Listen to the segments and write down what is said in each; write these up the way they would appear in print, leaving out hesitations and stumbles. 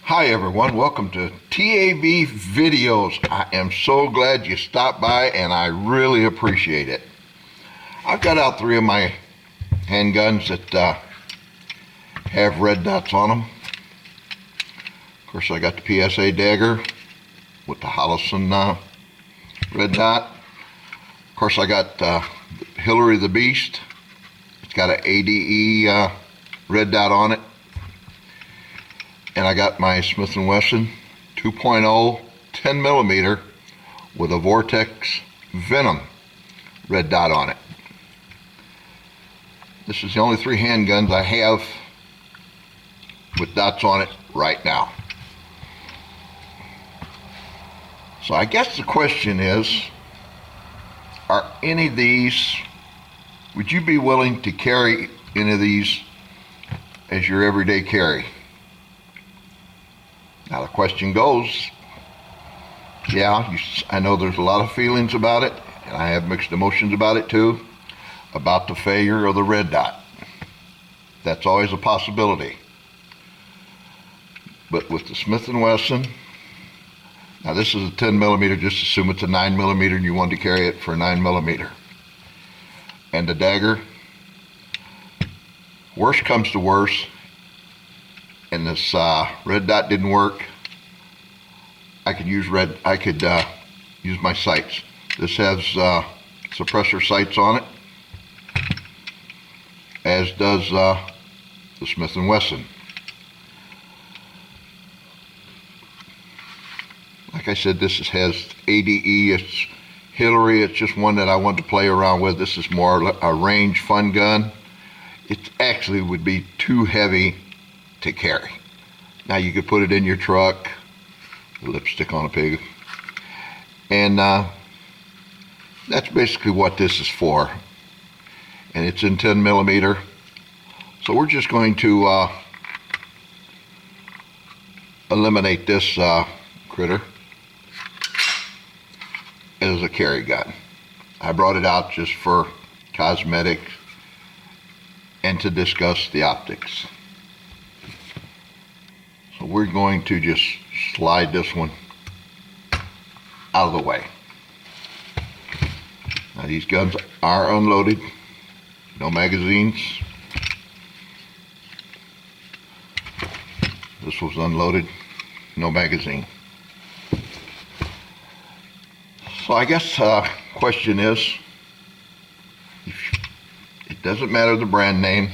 Hi everyone, welcome to T.A.B.Videos. I am so glad you stopped by and I really appreciate it. I've got out three of my handguns that have red dots on them. Of course, I got the PSA dagger with the Holosun red dot. Of course, I got Hillary the Beast. It's got an ADE red dot on it. And I got my Smith & Wesson 2.0 10mm with a Vortex Venom red dot on it. This is the only three handguns I have with dots on it right now. So I guess the question is, are any of these, would you be willing to carry any of these as your everyday carry? Now the question goes, I know there's a lot of feelings about it, and I have mixed emotions about it too, about the failure of the red dot. That's always a possibility. But with the Smith & Wesson, now this is a 10mm, just assume it's a 9mm and you want to carry it for a 9mm. And the dagger, worst comes to worst, and this red dot didn't work, I could use use my sights. This has suppressor sights on it, as does the Smith & Wesson. Like I said, this has ADE, it's Hillary, it's just one that I wanted to play around with. This is more a range fun gun. It actually would be too heavy to carry. Now you could put it in your truck, lipstick on a pig, and that's basically what this is for. And it's in 10mm. So we're just going to eliminate this critter as a carry gun. I brought it out just for cosmetics and to discuss the optics. So we're going to just slide this one out of the way. Now these guns are unloaded, no magazines. This was unloaded, no magazine. So I guess question is, it doesn't matter the brand name.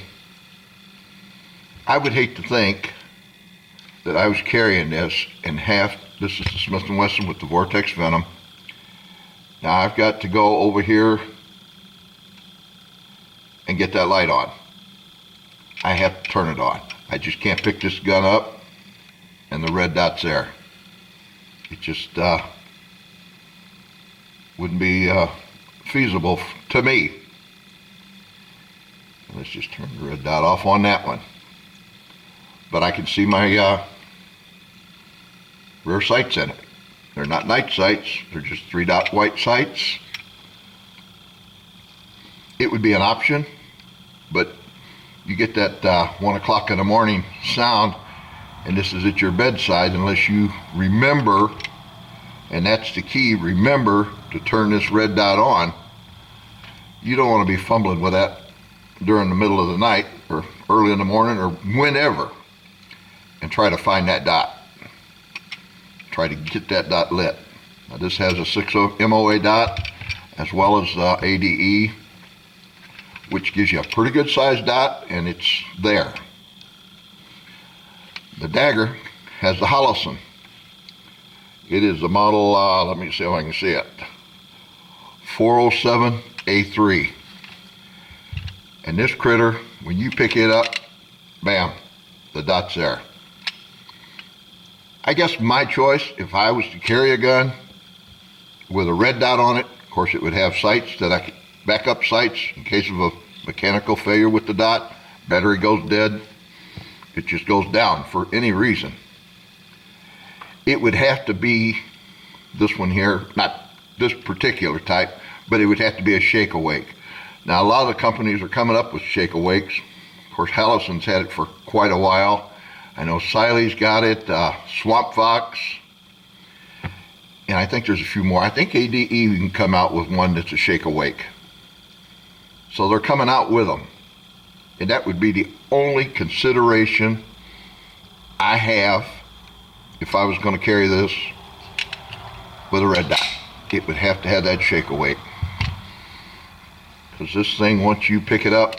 I would hate to think that I was carrying this in half. This is the Smith & Wesson with the Vortex Venom. Now I've got to go over here and get that light on. I have to turn it on. I just can't pick this gun up and the red dot's there. It just wouldn't be feasible to me. Let's just turn the red dot off on that one. But I can see my rear sights in it. They're not night sights, they're just 3-dot white sights. It would be an option, but you get that 1 o'clock in the morning sound, and this is at your bedside, unless you remember, and that's the key, remember to turn this red dot on. You don't want to be fumbling with that during the middle of the night or early in the morning or whenever, and try to find that dot. Try to get that dot lit. Now this has a 6 MOA dot as well as ADE, which gives you a pretty good sized dot, and it's there. The dagger has the Holosun. It is the model, let me see if I can see it, 407A3. And this critter, when you pick it up, bam, the dot's there. I guess my choice, if I was to carry a gun with a red dot on it, of course it would have sights that I could, backup sights in case of a mechanical failure with the dot, battery goes dead, it just goes down for any reason. It would have to be this one here, not this particular type, but it would have to be a shake awake. Now a lot of the companies are coming up with shake awakes. Of course Holosun's had it for quite a while. I know Siley's got it, Swamp Fox, and I think there's a few more. I think ADE can come out with one that's a shake awake. So they're coming out with them. And that would be the only consideration I have if I was going to carry this with a red dot. It would have to have that shake awake. Because this thing, once you pick it up,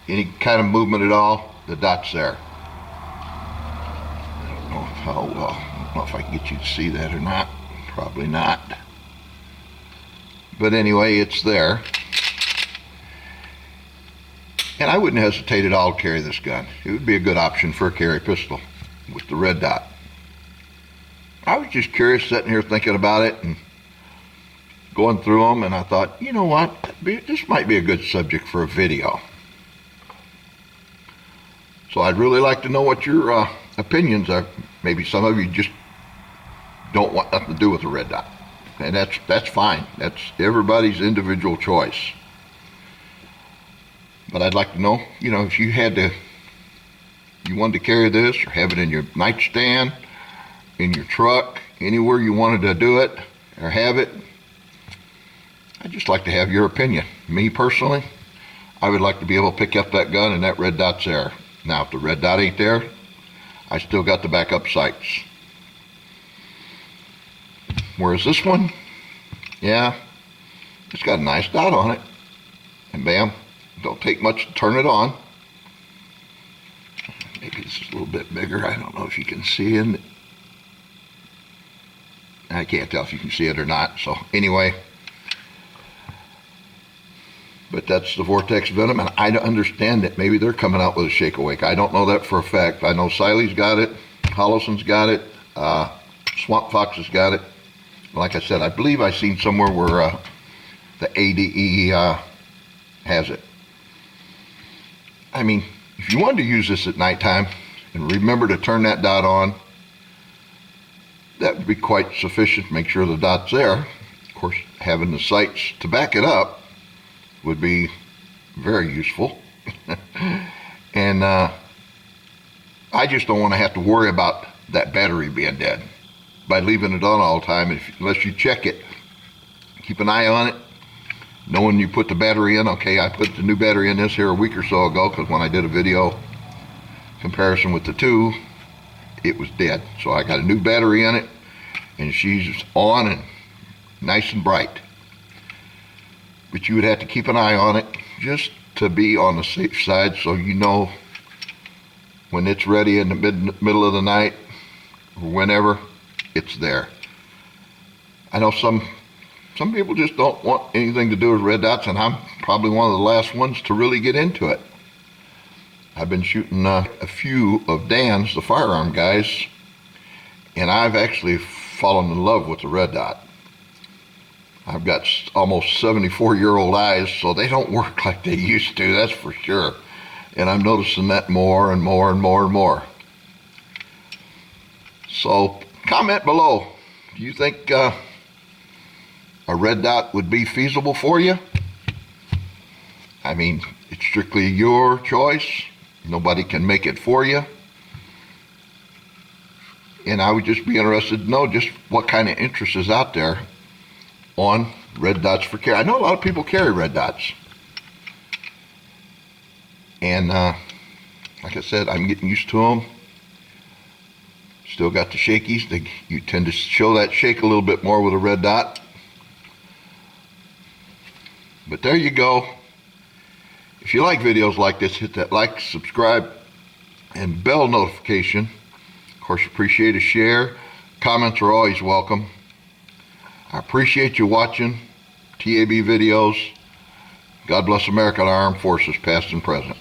any kind of movement at all, the dot's there. I don't know how well, I don't know if I can get you to see that or not. Probably not. But anyway, it's there. And I wouldn't hesitate at all to carry this gun. It would be a good option for a carry pistol with the red dot. I was just curious, sitting here thinking about it and going through them, and I thought, you know what, this might be a good subject for a video. So I'd really like to know what your opinions are. Maybe some of you just don't want nothing to do with the red dot, and that's fine. That's everybody's individual choice. But I'd like to know, you know, if you wanted to carry this or have it in your nightstand, in your truck, anywhere you wanted to do it or have it, I'd just like to have your opinion. Me personally, I would like to be able to pick up that gun and that red dot's there. Now, if the red dot ain't there, I still got the backup sights. Whereas this one, yeah, it's got a nice dot on it. And bam, don't take much to turn it on. Maybe this is a little bit bigger. I don't know if you can see it. I can't tell if you can see it or not. So anyway, but that's the Vortex Venom, and I understand that maybe they're coming out with a shake awake. I don't know that for a fact. I know Siley's got it, Hollison's got it, Swamp Fox has got it. Like I said, I believe I seen somewhere where the ADE has it. I mean, if you wanted to use this at nighttime and remember to turn that dot on, that would be quite sufficient to make sure the dot's there. Of course, having the sights to back it up would be very useful. And I just don't want to have to worry about that battery being dead by leaving it on all the time. Unless you check it, keep an eye on it, knowing you put the battery in. Okay, I put the new battery in this here a week or so ago, because when I did a video comparison with the two, it was dead. So I got a new battery in it, and she's on and nice and bright. But you would have to keep an eye on it just to be on the safe side, so you know when it's ready in the middle of the night or whenever, it's there. I know some people just don't want anything to do with red dots, and I'm probably one of the last ones to really get into it. I've been shooting a few of Dan's, the firearm guys, and I've actually fallen in love with the red dot. I've got almost 74-year-old eyes, so they don't work like they used to, that's for sure. And I'm noticing that more and more and more and more. So comment below. Do you think a red dot would be feasible for you? I mean, it's strictly your choice. Nobody can make it for you. And I would just be interested to know just what kind of interest is out there on red dots for carry. I know a lot of people carry red dots. And like I said, I'm getting used to them. Still got the shakies. You tend to show that shake a little bit more with a red dot. But there you go. If you like videos like this, hit that like, subscribe, and bell notification. Of course, appreciate a share. Comments are always welcome. I appreciate you watching T.A.B. Videos. God bless America and our armed forces, past and present.